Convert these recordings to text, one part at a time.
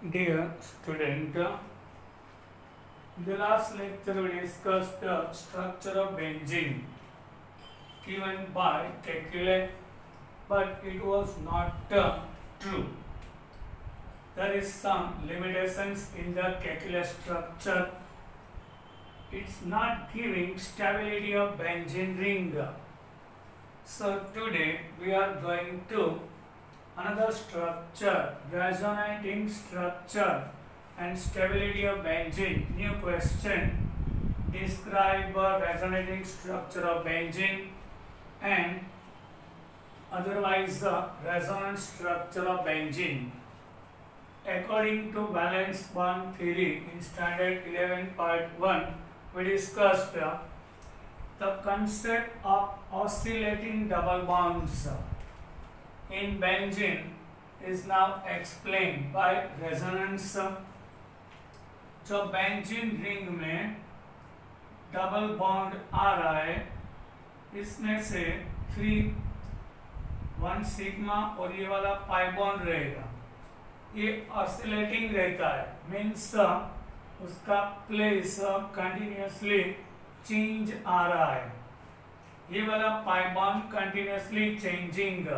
Dear student, in the last lecture we discussed the structure of benzene given by Kekule, but it was not true. There is some limitations in the Kekule structure. It's not giving stability of benzene ring. So today we are going to another structure, resonating structure and stability of benzene. New question. Describe a resonating structure of benzene and otherwise the resonance structure of benzene. According to valence bond theory in standard 11 part 1, we discussed the concept of oscillating double bonds in benzene is now explained by resonance. जो benzene ring में double bond आ रहा है इसमें से 1 sigma और ये वाला पाई बॉन्ड रहेगा, ये ऑसिलेटिंग रहता है, मीन्स उसका प्लेस कंटिन्यूसली चेंज आ रहा है. ये वाला pi bond continuously changing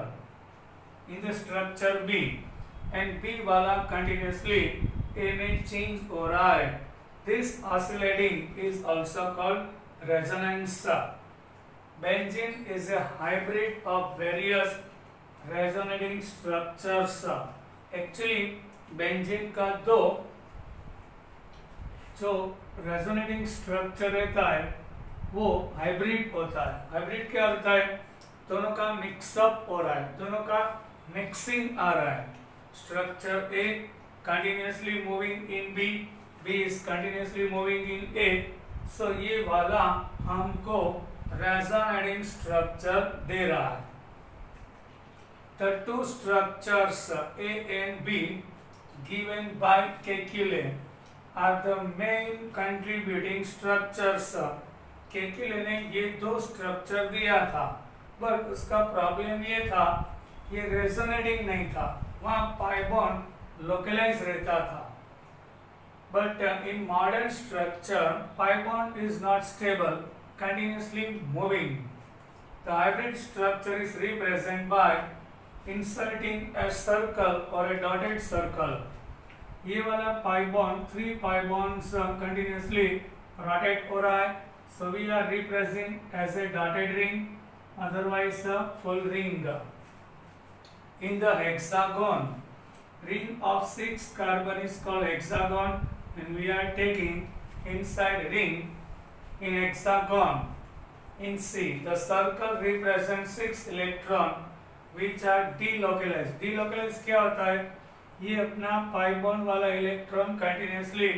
in the structure B and B वाला continuously A में change हो रहा है. This oscillating is also called resonance. Benzene is a hybrid of various resonating structures. Actually benzene का दो जो resonating structure रहता है वो hybrid होता है. Hybrid क्या होता है? दोनों का मिक्सअप हो रहा है, दोनों का मिक्सिंग आ रहा है. Structure A continuously moving in B, B is continuously moving in A. So ये वाला हमको रेजोनेटिंग स्ट्रक्चर दे रहा है. The two structures A and B given by Kekule are the main contributing structures. Kekule ने ये दो स्ट्रक्चर दिया था, बट उसका प्रॉब्लम ये था ये रेजोनेटिंग नहीं था, वहाँ पाई बॉन्ड लोकलाइज रहता था. But in modern structure pi bond is not stable, continuously moving. The hybrid structure is represent by inserting a circle और ए डॉटेड सर्कल. ये वाला pi bond 3 pi bonds continuously rotate हो रहा है, so we are represent as a dotted ring, otherwise a full ring. In the hexagon, ring of 6 carbon is called hexagon, and we are taking inside ring in hexagon. In C, the circle represents 6 electron which are delocalized. Delocalized क्या होता है? ये अपना pi bond वाला electron continuously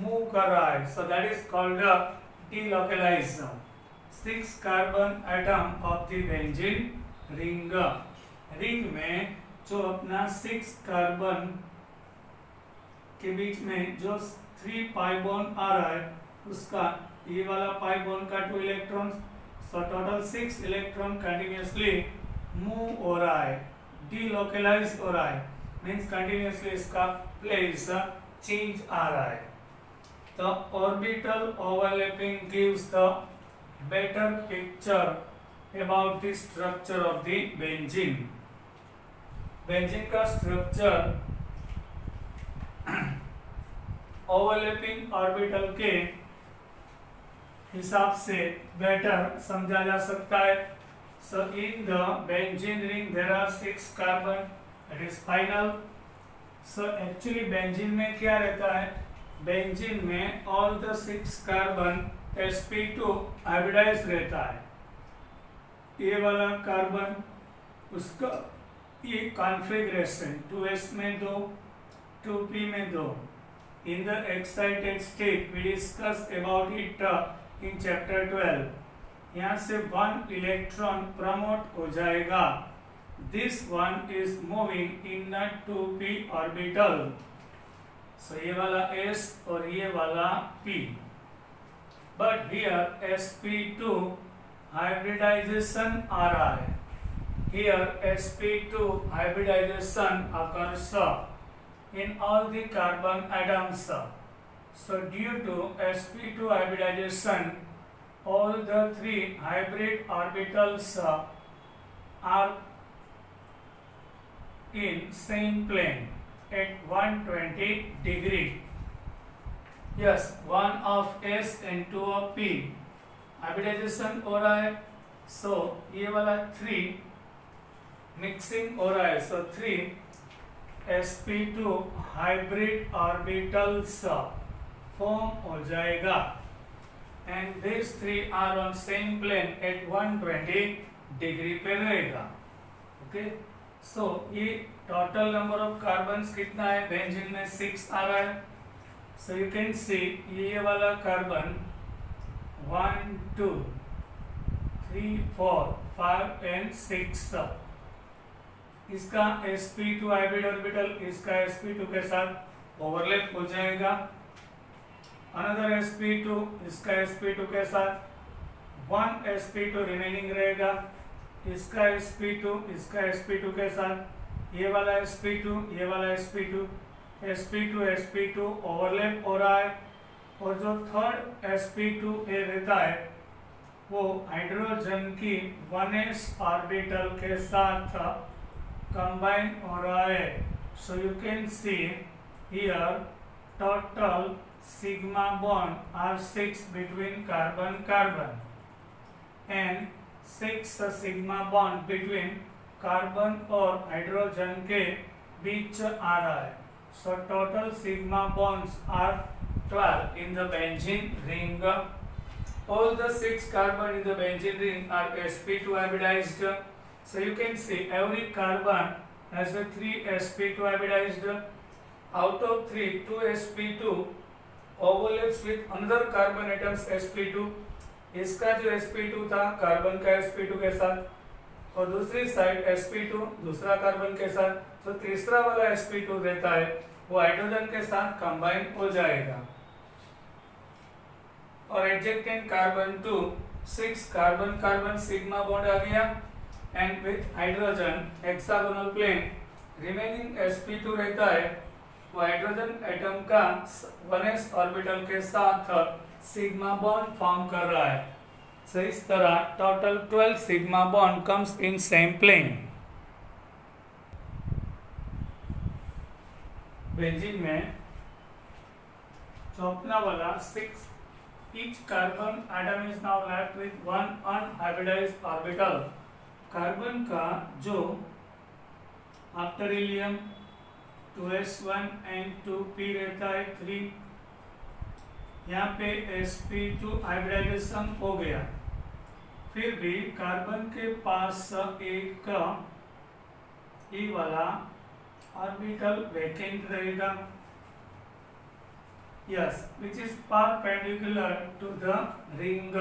move कर रहा है, so that is called a delocalized. 6 carbon atom of the benzene ring. Ring में जो अपना 6 कार्बन के बीच में जो 3 पाई बॉन्ड आ रहा है उसका ये वाला पाई बॉन्ड का 2 electrons, so total 6 electron continuously move हो रहा है, डीलोकलाइज हो रहा है, मीन्स कंटिन्यूसली इसका प्लेस चेंज आ रहा है. The orbital overlapping gives the better picture about the structure of the benzene. Benzene का स्ट्रक्चर ओवरलैपिंग ऑर्बिटल के हिसाब से बेटर समझा जा सकता है. So in the benzene ring there are 6 carbon, it is final. So actually benzene में क्या रहता है? बेंजीन में all the 6 carbon sp2 hybridise रहता है. ये वाला कार्बन उसका ये कॉन्फ़िगरेशन 2s में 2, 2p में 2. In the excited state we discuss about it in chapter 12. यहाँ से 1 इलेक्ट्रॉन प्रमोट हो जाएगा. This one is moving in the 2p orbital. So ये वाला s और ये वाला p. But here sp2 hybridization आ रहा है. Here sp2 hybridization occurs in all the carbon atoms. So due to sp2 hybridization, all the three hybrid orbitals are in same plane at 120 degree. Yes, one of S and two of P hybridisation हो रहा है. सो ये वाला 3 mixing हो रहा है. सो 3 sp2 hybrid orbitals form हो जाएगा and this 3 are on same plane at 120 degree पे रहेगा. ओके, सो ये टोटल नंबर ऑफ कार्बन्स कितना है बेंजीन में 6 आ रहा है. सो यू कैन सी ये वाला कार्बन 1 2 3 4 5 एंड 6 इसका sp2 हाइब्रिड ऑर्बिटल इसका sp2 के साथ ओवरलैप हो जाएगा. अनदर sp2 इसका sp2 के साथ 1 sp2 रिमेनिंग रहेगा. इसका sp2 इसका sp2 के साथ ये वाला sp2 ये वाला sp2 sp2 ओवरलैप हो रहा है. और जो थर्ड sp2a रहता है वो हाइड्रोजन की 1s ऑर्बिटल के साथ कंबाइन हो रहा है. So you can see here total sigma bond are 6 between carbon and 6 sigma bond between carbon और हाइड्रोजन के बीच आ रहा है. So total sigma bonds are 12 in the benzene ring. All the 6 carbon in the benzene ring are sp2 hybridized. So you can see every carbon has a 3 sp2 hybridized. Out of 3, 2 sp2 overlaps with another carbon atoms sp2. इसका जो sp2 था carbon का sp2 के साथ और दूसरी side sp2 दूसरा carbon के साथ. तो तीसरा वाला sp2 रहता है वो हाइड्रोजन के साथ कंबाइन हो जाएगा. और adjacent carbon to 6 carbon sigma bond आ गया and with hydrogen hexagonal plane remaining sp2 रहता है वो हाइड्रोजन एटम का 1s ऑर्बिटल के साथ सिग्मा बॉन्ड फॉर्म कर रहा है. सो इस तरह total 12 sigma bond comes in same plane. Benzene में चौपना वाला 6 each carbon atom is now left with one unhybridized orbital. Carbon का जो after helium 2s1 and 2p रहता है 3 यहाँ पे sp2 हाइब्रिडाइजेशन हो गया. फिर भी कार्बन के पास एक ई वाला ऑर्बिटल वैकेंट रहेगा. Yes, which is perpendicular to the ring.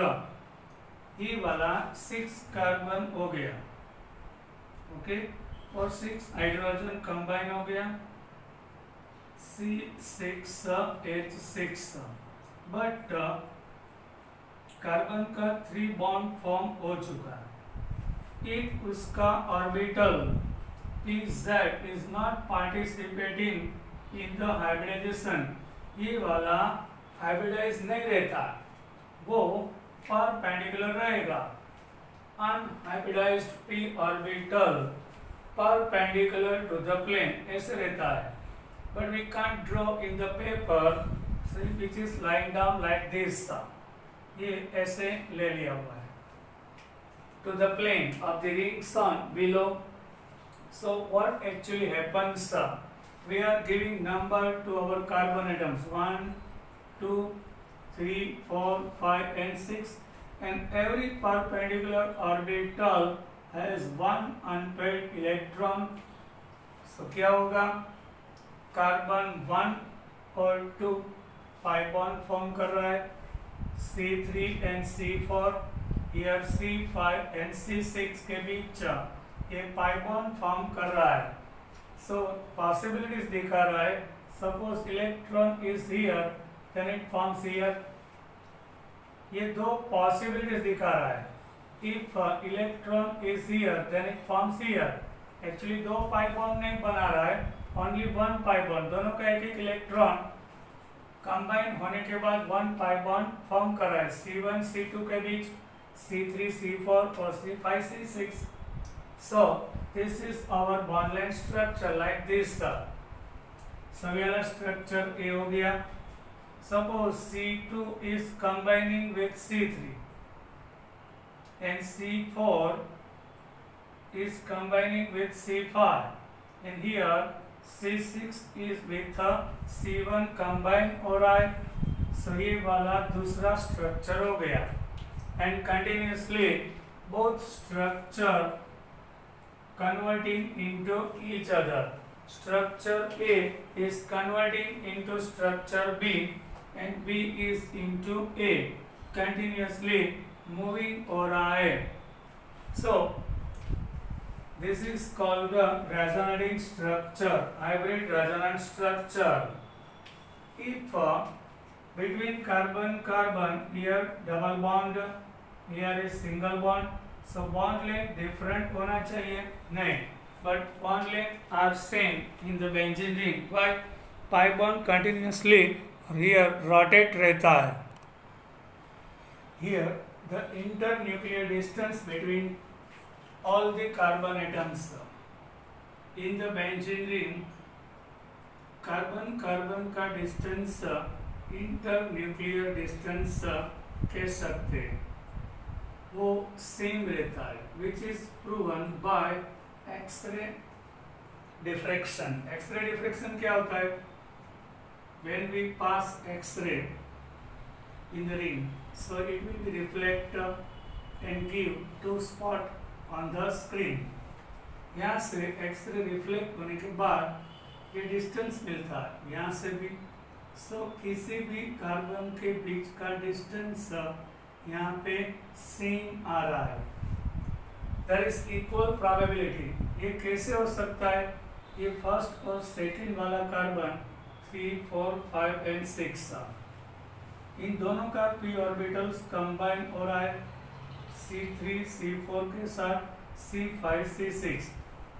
ये वाला 6 कार्बन हो गया. ओके, और 6 हाइड्रोजन कंबाइन हो गया C6H6. बट कार्बन का 3 बॉन्ड फॉर्म हो चुका है. एक उसका orbital pz is not participating in the hybridization. ये वाला हाइब्रिडाइज नहीं रहता, वो परपेंडिकुलर रहेगा. Unhybridised p orbital perpendicular to the plane ऐसे रहता है. But we can't draw in the paper which is lying down like this. ये ऐसे ले लिया हुआ है to the plane of the ring सन below. So what actually happens, we are giving number to our carbon atoms 1 2 3 4 5 and 6 and every perpendicular orbital has one unpaired electron. So क्या होगा, carbon 1 और 2 पाई बॉन्ड फॉर्म कर रहा है C3 and C4. here C5 and C6 के बीच ये pi bond form कर रहा है. So possibilities दिखा रहा है. Suppose electron is here, then it forms here. ये दो possibilities दिखा रहा है. If electron is here, then it forms here. Actually दो पाई बॉन्ड नहीं बना रहा है ओनली वन पाई बॉन्ड, दोनों का एक एक इलेक्ट्रॉन कंबाइन होने के बाद वन पाई बॉन्ड फॉर्म कर रहा है C1 C2 के बीच, C3 C4 और C5 C6. So this is our bond length structure like this. So ये वाला structure A हो गया. Suppose C2 is combining with C3 and C4 is combining with C5, and here C6 is with C1 combine हो रहा है. So ये वाला दूसरा structure हो गया. And continuously both structure converting into each other. Structure A is converting into structure B and B is into A. Continuously moving हो रहा है. So this is called the resonating structure, hybrid resonance structure. If between carbon here double bond, here is single bond, so bond length different होना चाहिए नहीं, but bond length are same in the benzene ring. Why? Pi bond continuously here rotate रहता है. Here the internuclear distance between all the carbon atoms in the benzene ring, carbon का distance internuclear distance कह सकते हैं, वो same रहता है, which is proven by X-ray diffraction. X-ray diffraction क्या होता है? When we pass X-ray in the ring, so it will be reflect and give two spot on the screen. यहाँ से एक्सरे रिफ्लेक्ट होने के बाद ये डिस्टेंस मिलता है यहाँ से भी. सो किसी भी कार्बन के बीच का डिस्टेंस यहाँ पे सेम आ रहा है. There is equal probability. ये कैसे हो सकता है? ये फर्स्ट और सेकंड वाला कार्बन 3, 4, 5 एंड 6, इन दोनों का p ऑर्बिटल्स कंबाइन हो रहा है C3 C4 के साथ C5 C6,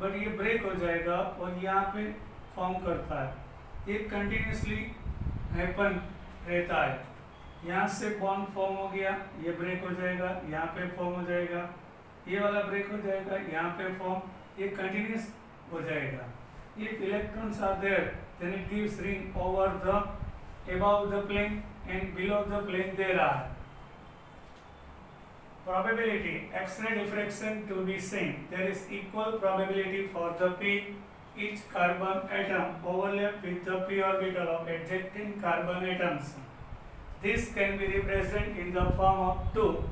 बट ये ब्रेक हो जाएगा और यहाँ पे फॉर्म करता है. ये कंटिन्यूसली हैपन रहता है. यहाँ से बॉन्ड फॉर्म हो गया, ये ब्रेक हो जाएगा, यहाँ पे फॉर्म हो जाएगा, ये वाला ब्रेक हो जाएगा, यहाँ पे फॉर्म, ये कंटिन्यूस हो जाएगा. If electrons are there, then it gives ring over the above the plane and below the plane there are. Probability X-ray diffraction to be same. There is equal probability for the p each carbon atom overlap with the p orbital of adjacent carbon atoms. This can be represented in the form of two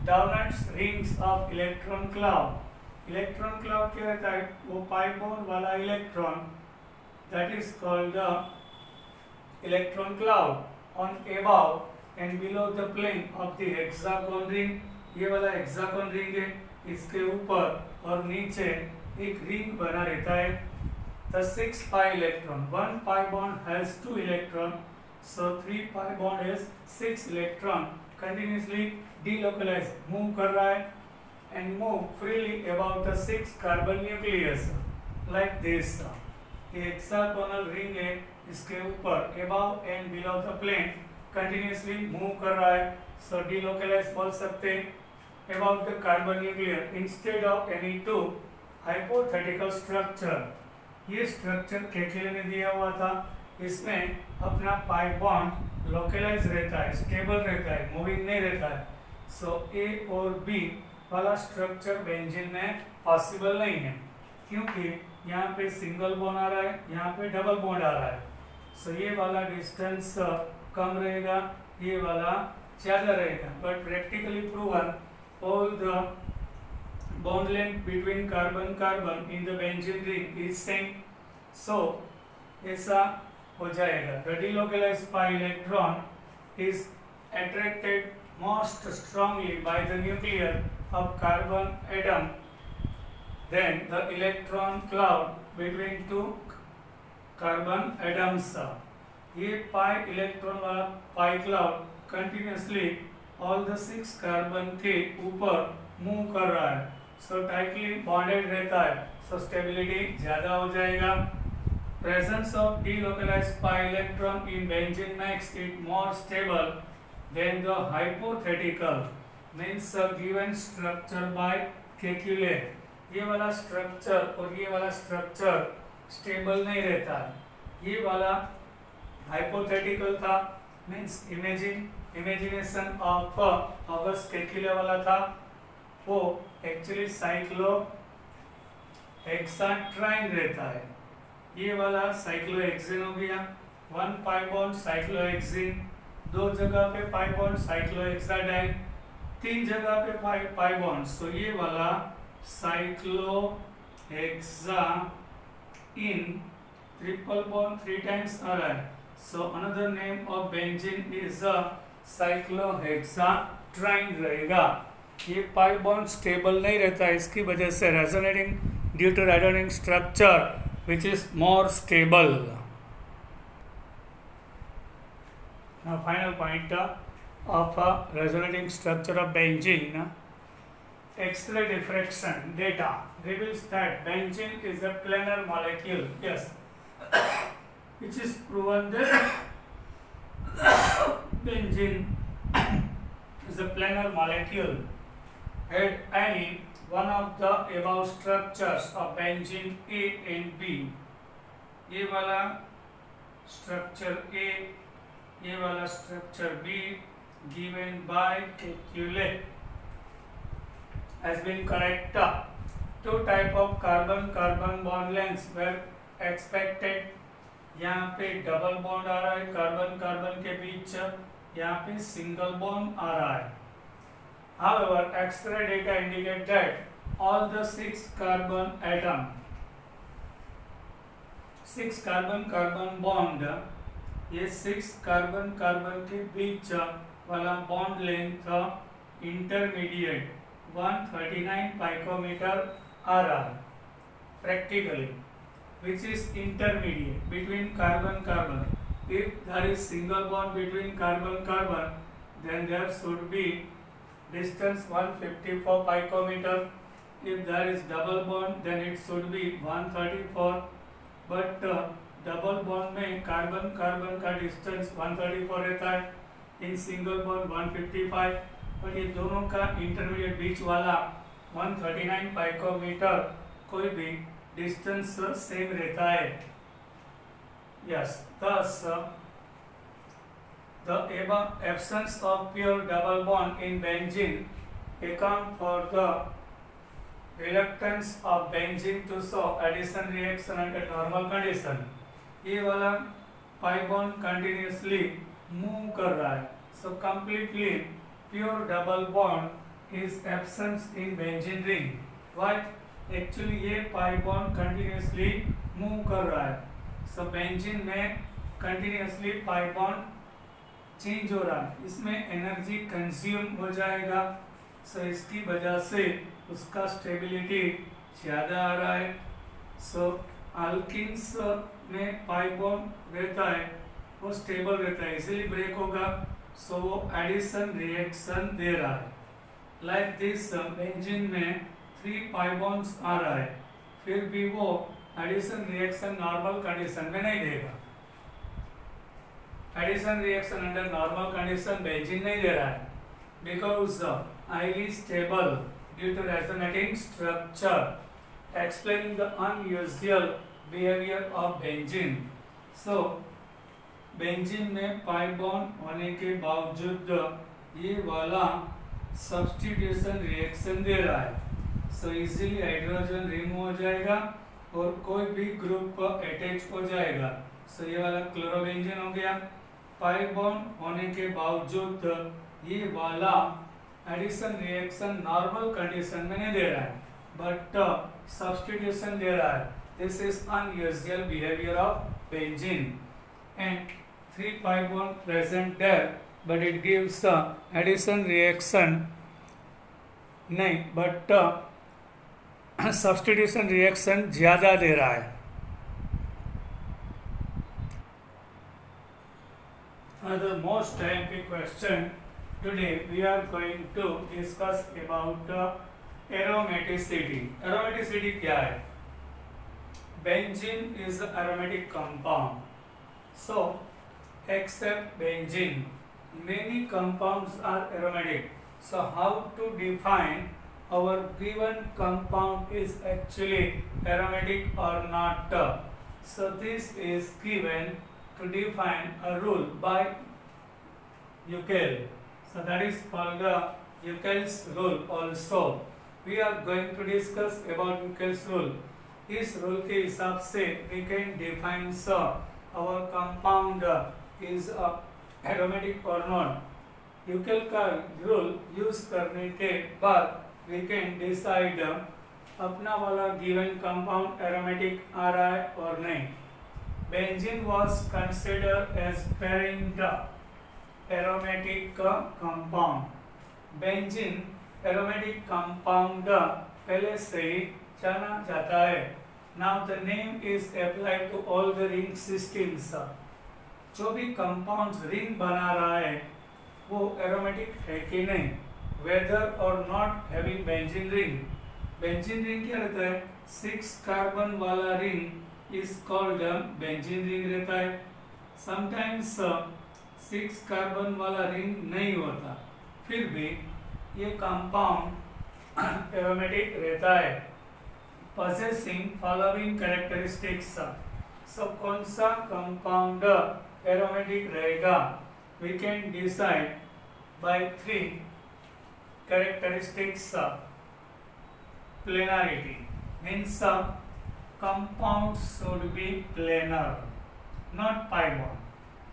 downwards rings of electron cloud. Electron cloud क्या रहता है? वो pi bond वाला electron, that is called the electron cloud on above and below the plane of the hexagon ring. ये वाला hexagon ring है, इसके ऊपर और नीचे एक ring बना रहता है. The 6 pi electron, 1 pi bond has 2 electron, so 3 pi bond has 6 electron. Continuously delocalize, move कर रहा है and move freely about the 6 carbon nucleus like this. ये hexagonal ring है, इसके ऊपर above and below the plane continuously move कर रहा है, so delocalize बोल सकते हैं about the carbon nucleus instead of any two hypothetical structure. ये स्ट्रक्चर केकेले ने दिया हुआ था, इसमें अपना पाई बॉन्ड लोकलाइज रहता है, स्टेबल रहता है, मूविंग नहीं रहता है. सो ए और बी वाला स्ट्रक्चर बेंजीन में पॉसिबल नहीं है, क्योंकि यहाँ पे सिंगल बॉन्ड आ रहा है, यहाँ पे डबल बॉन्ड आ रहा है. सो ये वाला डिस्टेंस कम रहेगा, ये वाला ज़्यादा रहेगा. But practically proven all the bond length between carbon in the benzene ring is same. So ऐसा हो जाएगा. The delocalized pi electron is attracted most strongly by the nucleus of carbon atom. Then the electron cloud between two carbon atoms. ये pi electron वाला pi cloud continuously all the 6 carbon के ऊपर move कर रहा है. सो tightly bonded रहता है, so stability ज़्यादा हो जाएगा. presence of delocalized pi electron in benzene makes it more stable than the hypothetical means given structure by calculate. ये वाला स्ट्रक्चर और ये वाला स्ट्रक्चर स्टेबल नहीं रहता है. ये वाला हाइपोथेटिकल था means imagination of August Kekule वाला था. वो एक्चुअली साइक्लो हेक्साट्राइन रहता है. ये वाला साइक्लोहेक्सेन हो गया. 1 पाई बॉन्ड साइक्लोहेक्सेन, 2 जगह पे पाई बॉन्ड साइक्लोहेक्साडाइन, 3 जगह पे पाई बॉन्ड. सो ये वाला cyclohexa in triple bond 3 times आ रहा है. So another name of benzene is cyclohexatriene रहेगा. ये पाई बॉन्ड स्टेबल नहीं रहता है, इसकी वजह से resonating due to resonating structure which is more stable. Now final point of resonating structure of benzene. X-ray diffraction data reveals that benzene is a planar molecule. Yes, which is proven that benzene is a planar molecule. Had any one of the above structures of benzene A and B. ये वाला structure A, ये वाला structure B given by Kekule has been correct. 2 type of carbon bond lengths were expected. यहाँ पे double bond आ रहा है carbon carbon के बीच, यहाँ पे सिंगल बॉन्ड आ रहा है. However, X-ray data indicate that all the 6 carbon bond, ये 6 कार्बन के बीच वाला बॉन्ड लेंथ इंटरमीडिएट 139 picometer आ रहा है practically, which is intermediate between carbon. If there is single bond between carbon, then there should be distance 154 picometer. If there is double bond, then it should be 134. But double bond में carbon का distance 134 रहता है, in single bond 155. पर ये दोनों का intermediate बीच वाला 139 picometer कोई भी डिस्टेंस सेम रहता है. Yes, thus the absence of pure double bond in benzene account for the reluctance of benzene to show addition reaction under normal condition. ये वाला pi bond continuously move कर रहा है, so completely pure double bond is absent in benzene ring. Why? Actually ये pi bond continuously move कर रहा है, so benzene में continuously pi bond चेंज हो रहा है, इसमें एनर्जी कंज्यूम हो जाएगा. सो इसकी वजह से उसका स्टेबिलिटी ज़्यादा आ रहा है. सो अल्किन्स में पाई बॉन्ड रहता है, वो स्टेबल रहता है, इजीली ब्रेक होगा. सो वो एडिशन रिएक्शन दे रहा है. लाइक दिस बेंजीन में 3 पाई बॉन्ड्स आ रहा है, फिर भी वो एडिशन रिएक्शन नॉर्मल कंडीशन में नहीं देगा. Addition reaction under normal condition benzene नहीं दे रहा है, because highly stable due to resonating structure explaining the unusual behaviour of benzene. So benzene में पाई बॉन्ड होने के बावजूद ये वाला सब्स्टिट्यूशन रिएक्शन दे रहा है. सो इजीली हाइड्रोजन रिमूव हो जाएगा और कोई भी ग्रुप अटैच हो जाएगा. सो ये वाला क्लोरोबेंजीन हो गया. पाई बॉन्ड होने के बावजूद ये वाला एडिशन रिएक्शन नॉर्मल कंडीशन में नहीं दे रहा है, बट सब्स्टिट्यूशन दे रहा है. This is unusual behaviour of benzene. And 3 pi bond present there, but it gives addition reaction नहीं, but substitution reaction ज़्यादा दे रहा है. The most IMP question today we are going to discuss about aromaticity. Aromaticity क्या है? benzene is an aromatic compound. So, except benzene, many compounds are aromatic. So, how to define our given compound is actually aromatic or not? So, this is given to define a rule by Euclid. So, that is called the Euclid's rule also. We are going to discuss about Euclid's rule. इस rule के हिसाब से we can define our compound is aromatic or not. यूकेल का rule use करने के बाद we can decide अपना वाला given compound aromatic आ रहा है और नहीं. Benzene was considered as parent aromatic compound. Benzene aromatic compound पहले से ही जाना जाता है. Now the name is applied to all the ring systems. जो भी compounds ring बना रहा है वो aromatic है कि नहीं, whether or not having benzene ring. Benzene ring क्या रहता है? 6 कार्बन वाला ring is called benzene ring रहता है. Sometimes 6 कार्बन वाला ring नहीं होता, फिर भी ये compound aromatic रहता है. possessing following characteristics. So कौन सा compound aromatic रहेगा? We can decide by 3 characteristics. Planarity means compounds should be planar, not pi bond,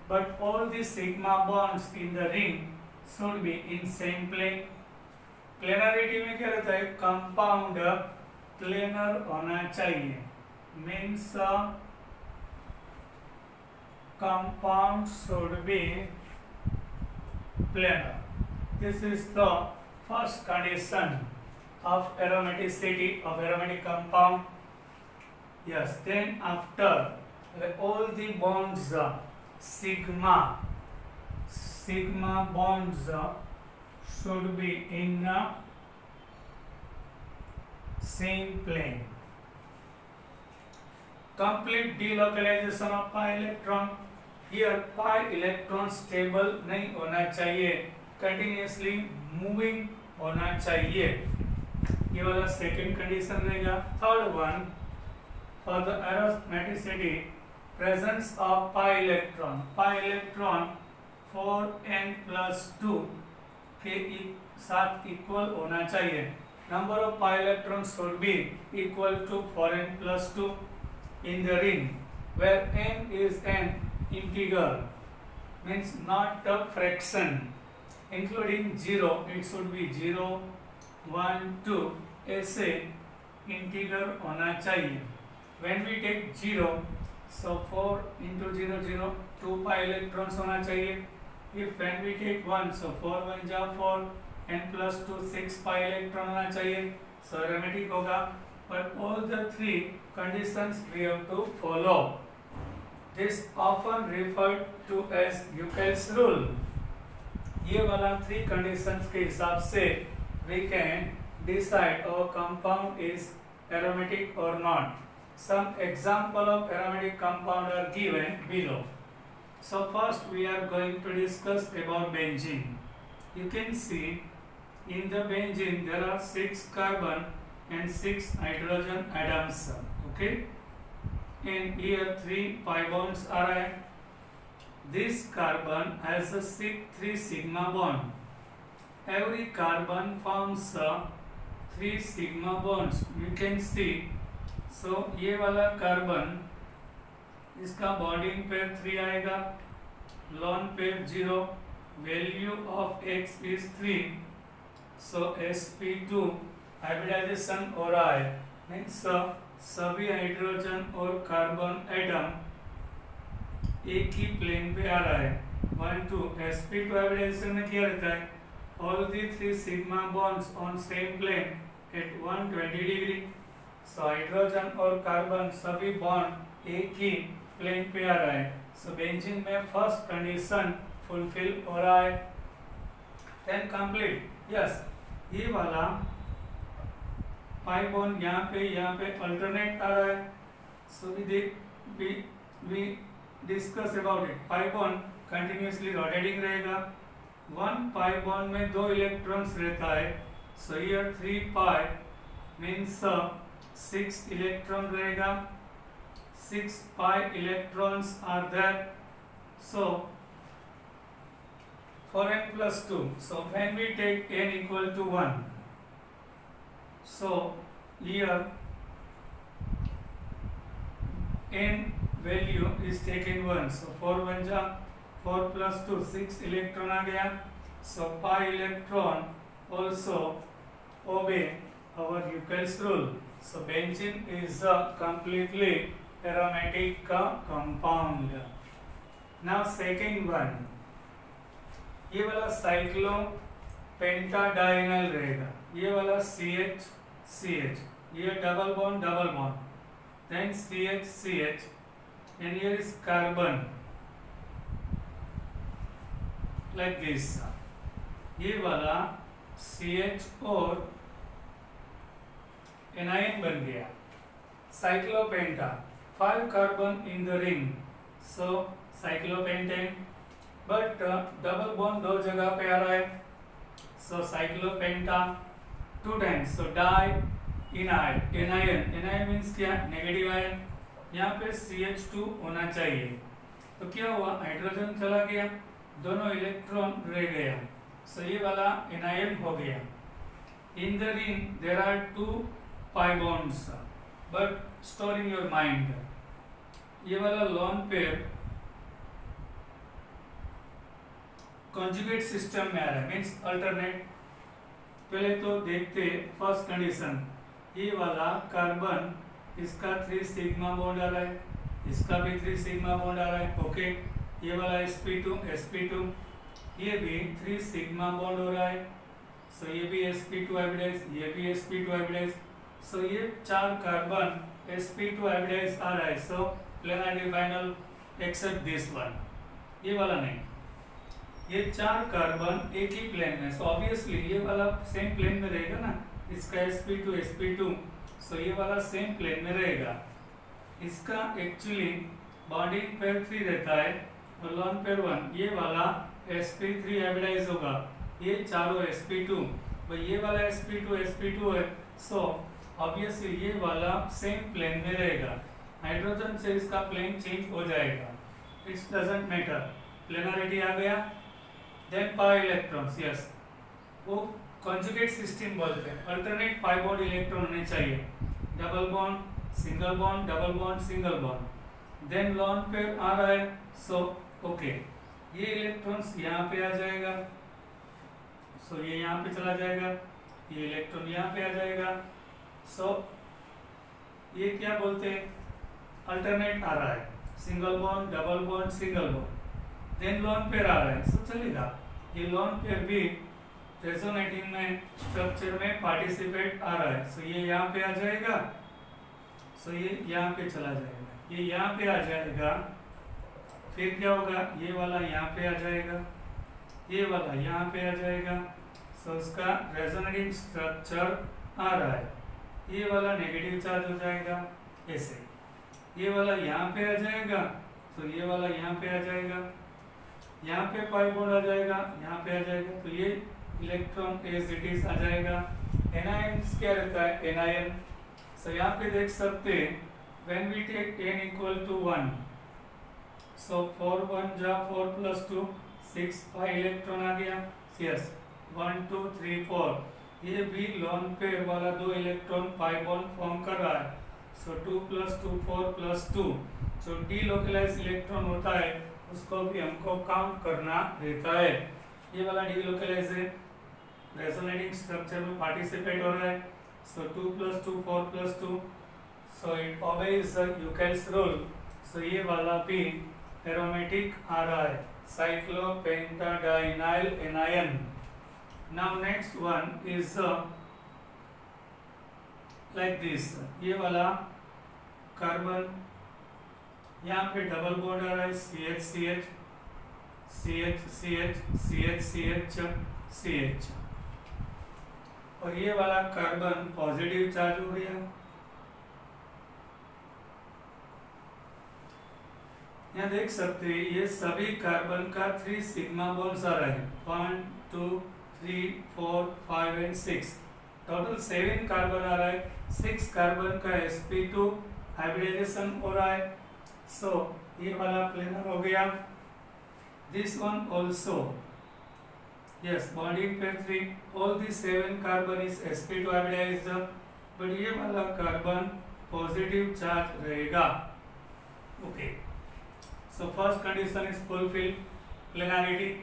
but all the sigma bonds in the ring should be in same plane. Planarity में क्या रहता है? Compound planar होना चाहिए. Means compound should be planar. This is the first condition of aromaticity of aromatic compound. Yes, then after all the bonds sigma bonds should be in same plane. Complete delocalization of pi electron. Here pi electron stable नहीं होना चाहिए, continuously moving होना चाहिए. ये वाला second condition रहेगा. Third one, for the aromaticity, presence of pi electron. Pi electron 4n+2 के साथ equal होना चाहिए. Number of pi electrons should be equal to 4n+2 in the ring, where n is an integer, means not a fraction, including 0. It should be 0, 1, 2 ऐसे integer होना चाहिए. When we take 0, so 4 into 0, 0, 2 pi electrons होना चाहिए. If when we take 1, so 4 1 जा 4, n+2 6 pi electron होना चाहिए. So aromatic होगा. But all the 3 conditions we have to follow. This often referred to as Euclid's rule. ये वाला 3 conditions के हिसाब से we can decide our compound is aromatic or not. Some example of aromatic compound are given below. So first we are going to discuss about benzene. You can see in the benzene there are 6 carbon and 6 hydrogen atoms. Okay, and here 3 pi bonds are. This carbon has a 3 sigma bond. Every carbon forms 3 sigma bonds. You can see. So ये वाला carbon इसका bonding pair 3 आएगा, lone pair 0, value of x is 3. So sp2 hybridisation हो रहा है, means सभी hydrogen और carbon atom एक ही प्लेन पे आ रहा है. 1 2 sp2 हाइब्रिडाइजेशन में क्या रहता है? All the 3 sigma bonds on same plane at 120 degree. So hydrogen और कार्बन सभी बॉन्ड एक ही प्लेन पे आ रहा है. सो बेंजीन में फर्स्ट कंडीशन फुलफिल हो रहा है. Then complete. यस, ये वाला पाई बॉन्ड यहाँ पे अल्टरनेट आ रहा है. So we discuss about it. pi bond continuously rotating रहेगा. वन pi bond में 2 इलेक्ट्रॉन्स रहता है. So here 3 pi means 6 electron रहेगा. 6 pi electrons are there. So for n plus 2. So when we take n equal to 1, so here n value is taken 1. So 4 1 जा 4 plus 2 6 electron आ गया. So pi electron also obey our Huckel's rule. So benzene is a completely aromatic compound. Now second one, ये वाला cyclo पेंटाडाइनल रहेगा. ये वाला CH CH, ये double bond then CH CH, and here is carbon like this. ये वाला CH और anion बन गया. Cyclopenta, 5 carbon in the ring, so cyclopentane. But double bond 2 जगह पे आ रहा है. सो साइक्लोपेंटा 2 टाइम्स. सो डाई इनाइन. एनायन मीन्स क्या? Negative ion. यहाँ पे CH2 होना चाहिए. तो क्या हुआ? हाइड्रोजन चला गया, दोनों इलेक्ट्रॉन रह गया. सो ये वाला एनायन हो गया. In the ring there are 2 pi bonds. But store in your mind, ये वाला लोन पेयर कॉन्जुगेट सिस्टम में आ रहा है, मीन्स अल्टरनेट. पहले तो देखते फर्स्ट कंडीशन. ये वाला कार्बन, इसका 3 सिग्मा बॉन्ड आ रहा है, इसका भी 3 सिग्मा बॉन्ड आ रहा है. ओके. ये वाला sp2, ये भी 3 सिग्मा बॉन्ड हो रहा है. सो ये भी sp2 हाइब्रिडाइज, ये भी sp2 हाइब्रिडाइज. सो ये 4 कार्बन sp2 हाइब्रिडाइज आ रहा है. सो प्लेनर डिफाइनल एक्सेप्ट दिस वन. ये वाला नहीं. ये 4 कार्बन एक ही प्लेन में. सो ऑब्वियसली ये वाला सेम प्लेन में रहेगा ना. इसका sp2. सो ये वाला सेम प्लेन में रहेगा. इसका एक्चुअली बॉन्डिंग पेयर 3 रहता है और लोन पेयर 1. ये वाला sp3 हाइब्रिडाइज होगा. ये चारों sp2. भाई ये वाला sp2 है. सो ऑब्वियसली ये वाला सेम प्लेन में रहेगा. हाइड्रोजन से इसका प्लेन चेंज हो जाएगा. It's doesn't matter. प्लेनरिटी आ गया. Then pi electrons. यस, वो कॉन्जुगेट सिस्टम बोलते हैं. अल्टरनेट पाई बॉन्ड इलेक्ट्रॉन होने चाहिए. Double bond single bond, double bond single bond. Then lone pair आ रहा है. सो ओके, ये इलेक्ट्रॉन्स यहाँ पे आ जाएगा. सो ये यहाँ पे चला जाएगा, ये इलेक्ट्रॉन यहाँ पे आ जाएगा. सो ये क्या बोलते हैं? अल्टरनेट आ रहा है. Single bond, double bond, single bond. Then lone pair आ रहा है. सो चलेगा. ये लोन पेयर भी रेजोनेटिंग में स्ट्रक्चर में पार्टिसिपेट आ रहा है. सो ये यहाँ पे आ जाएगा. सो ये यहाँ पे चला जाएगा, ये यहाँ पे आ जाएगा. फिर क्या होगा? ये वाला यहाँ पे आ जाएगा, ये वाला यहाँ पे आ जाएगा. सो उसका रेजोनेटिंग स्ट्रक्चर आ रहा है. ये वाला नेगेटिव चार्ज हो जाएगा ऐसे. ये वाला यहाँ पे आ जाएगा, तो ये वाला यहाँ पे आ जाएगा. यहाँ पे पाई बॉन्ड आ जाएगा, यहाँ पे आ जाएगा. तो ये इलेक्ट्रॉन एज इट इज आ जाएगा. एनायन क्या रहता है? एनायन. सो यहाँ पे देख सकते हैं, when we take n equal to 1, so 4 1 जा 4 plus 2 6 पाई इलेक्ट्रॉन आ गया. यस, 1 2 3 4. ये भी लोन पेयर वाला 2 इलेक्ट्रॉन पाई बॉन्ड फॉर्म कर रहा है. So 2 plus 2 4 plus 2. जो डीलोकलाइज इलेक्ट्रॉन होता है उसको भी हमको काउंट करना रहता है. ये वाला डीलोकलाइज है, रेजोनेटिंग स्ट्रक्चर में पार्टिसिपेट हो रहा है. So 2 plus 2 4 plus 2. So it obeys Huckel's rule. So ये वाला भी एरोमेटिक आ रहा है, cyclopentadienyl anion. Now next one is like this. ये वाला कार्बन, यहाँ पे डबल बॉन्ड आ रहा है, CH CH CH CH CH CH CH. और ये वाला कार्बन पॉजिटिव चार्ज हो गया. यहाँ देख सकते हैं ये सभी कार्बन का 3 सिग्मा बॉन्ड्स आ रहे हैं 1 2 3 4 5 एंड 6 टोटल 7 कार्बन आ रहा है 6 कार्बन का sp2 हाइब्रिडाइजेशन हो रहा है सो ये वाला प्लेनर हो गया this one also yes bonding pair 3 all the 7 carbon is sp2 hybridised but ये वाला कार्बन पॉजिटिव चार्ज रहेगा okay So first condition is fulfilled. Planarity.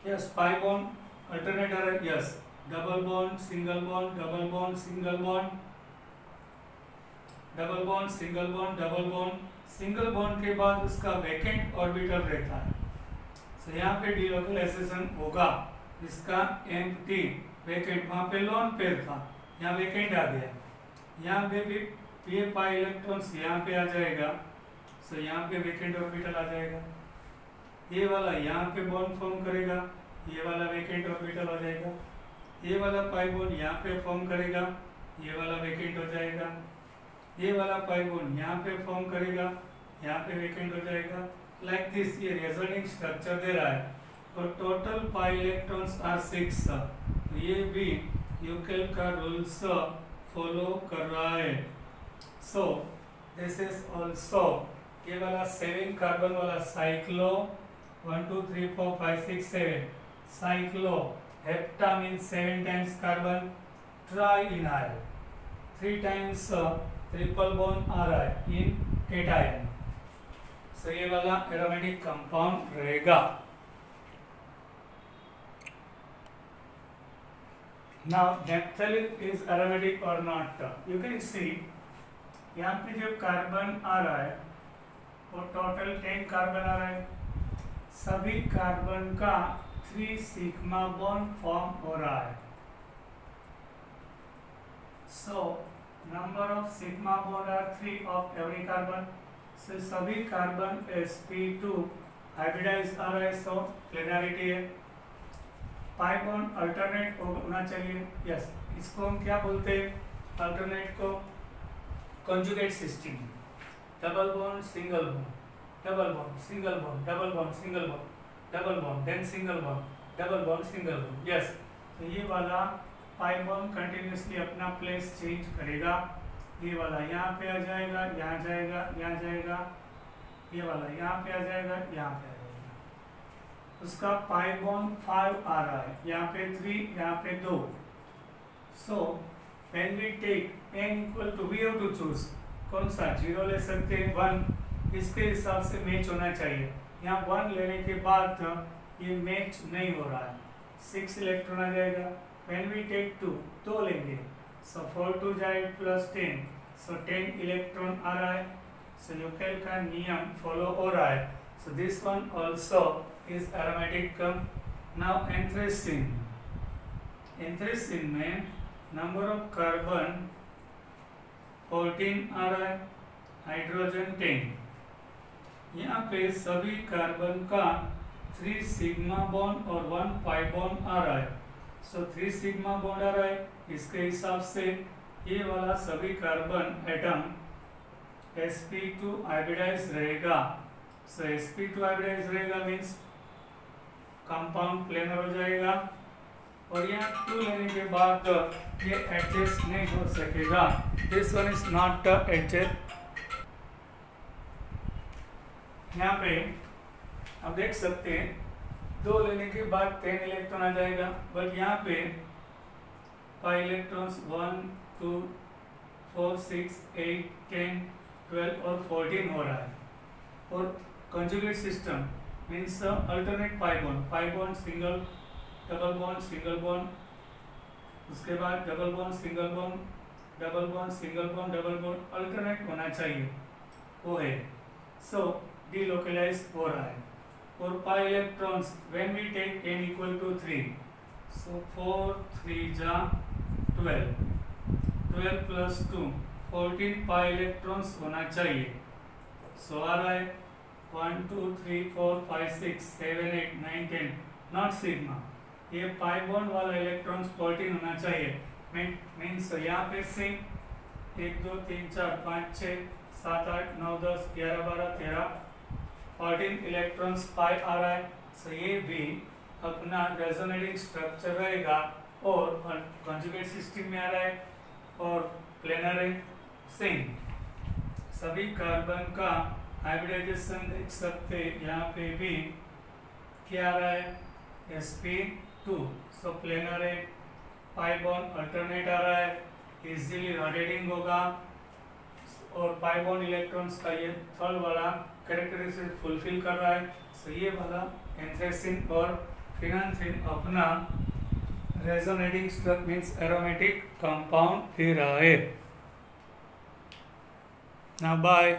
Yes. Pi bond alternator. Yes. Double bond, single bond, double bond, single bond, double bond, single bond, double bond. Single bond के बाद उसका vacant orbital रहता है so यहाँ पे delocalisation होगा इसका empty vacant वहाँ पे लोन पेयर था यहाँ वैकेंट आ गया यहाँ पे भी ये पाई इलेक्ट्रॉन्स यहाँ पे आ जाएगा सो यहाँ पे वैकेंट ऑर्बिटल आ जाएगा ये वाला यहाँ पे बॉन्ड फॉर्म करेगा ये वाला वैकेंट ऑर्बिटल हो जाएगा ये वाला पाई बॉन्ड यहाँ पे फॉर्म करेगा ये वाला वैकेंट हो जाएगा ये वाला पाई बॉन्ड यहाँ पे फॉर्म करेगा यहाँ पे वैकेंट हो जाएगा लाइक दिस ये रेजोनेटिंग स्ट्रक्चर दे रहा है और टोटल पाई इलेक्ट्रॉन्स आर 6 ये भी यूकेल का रूल्स फॉलो कर रहा है सो दिस इज ऑल्सो ये वाला 7 कार्बन वाला cyclo 1 2 3 4 5 6 7 cyclo hepta means 7 times carbon tri ynyl 3 times triple bond आ रहा है इन केटायन सो ये वाला एरोमेटिक कंपाउंड रहेगा now naphthalene is aromatic or not you can see यहाँ पे जो कार्बन आ रहा है वो टोटल 10 कार्बन आ रहा है सभी कार्बन का 3 सिग्मा बॉन्ड फॉर्म हो रहा है so number of sigma bond are 3 of every carbon so सभी कार्बन sp2 हाइब्रिडाइज आ रहा है सो प्लेनरिटी है पाई बॉन्ड अल्टरनेट होना चाहिए यस इसको हम क्या बोलते हैं अल्टरनेट को conjugate system double bond single bond double bond single bond double bond single bond double bond then single bond double bond single bond yes तो ये वाला पाई बॉन्ड कंटिन्यूसली अपना प्लेस चेंज करेगा ये वाला यहाँ पे आ जाएगा यहाँ जाएगा यहाँ जाएगा ये वाला यहाँ पे आ जाएगा यहाँ पे आ जाएगा उसका पाई बॉन्ड 5 आ रहा है यहाँ पे 3 यहाँ पे 2 सो when we take n equal to we have to choose कौन सा 0 ले सकते हैं 1 इसके हिसाब से मैच होना चाहिए यहाँ 1 लेने के बाद ये मैच नहीं हो रहा है 6 इलेक्ट्रॉन आ जाएगा when we take 2 2 लेंगे so 4 2 जाए plus 10 so 10 इलेक्ट्रॉन आ रहा है so न्यूक्लियर का नियम फॉलो हो रहा है so this one also is aromatic now एंथ्रेसिन एंथ्रेसिन में नंबर ऑफ कार्बन 14 आ रहा है हाइड्रोजन 10 यहाँ पे सभी कार्बन का 3 सिग्मा बॉन्ड और 1 पाई बॉन्ड आ रहा है सो 3 सिग्मा बॉन्ड आ रहा है इसके हिसाब से ये वाला सभी कार्बन एटम sp2 हाइब्रिडाइज रहेगा सो sp2 हाइब्रिडाइज रहेगा मीन्स कंपाउंड प्लेनर हो जाएगा और यहाँ 2 लेने के बाद ये एडजस्ट नहीं हो सकेगा this one is not adjust यहाँ पे आप देख सकते हैं 2 लेने के बाद 10 इलेक्ट्रॉन आ जाएगा बट यहाँ पे पाई इलेक्ट्रॉन्स 1 2 4 6 8 10 12 और 14 हो रहा है और conjugate system means alternate pi bond single double bond single bond उसके बाद double bond single bond double bond single bond double bond alternate होना चाहिए वो है सो डीलोकलाइज हो रहा है और pi electrons when we take n equal to 3 so 4 3 जा 12 12 प्लस 2 14 पाई इलेक्ट्रॉन्स होना चाहिए सो आ रहा है 1 2 3 4 5 6 7 8 9 10 नॉट सिग्मा ये पाई बॉन्ड वाला इलेक्ट्रॉन्स 14 होना चाहिए मीन्स यहाँ पे से 1 2 3 4 5 6 7 8 9 10 11 12 13 14 इलेक्ट्रॉन्स पाई आ रहा है, सो ये भी अपना रेजोनेटिंग स्ट्रक्चर रहेगा और कॉन्जुगेट सिस्टम में आ रहा है और प्लेनर है सेम। सभी कार्बन का हाइब्रिडाइजेशन देख सकते हैं, यहाँ पे भी क्या आ रहा है sp2, सो प्लेनर है, पाई बॉन्ड अल्टरनेट आ रहा है, इजीली रोटेटिंग होगा और पाई बॉन्ड इलेक्ट्रॉन्स का ये थर्ड वाला कैरेक्टरिस्टिक फुलफिल कर रहा है, सो ये वाला एंथ्रेसिन और फिनांथ्रिन अपना resonating structure means aromatic compound दे रहा है। Now bye.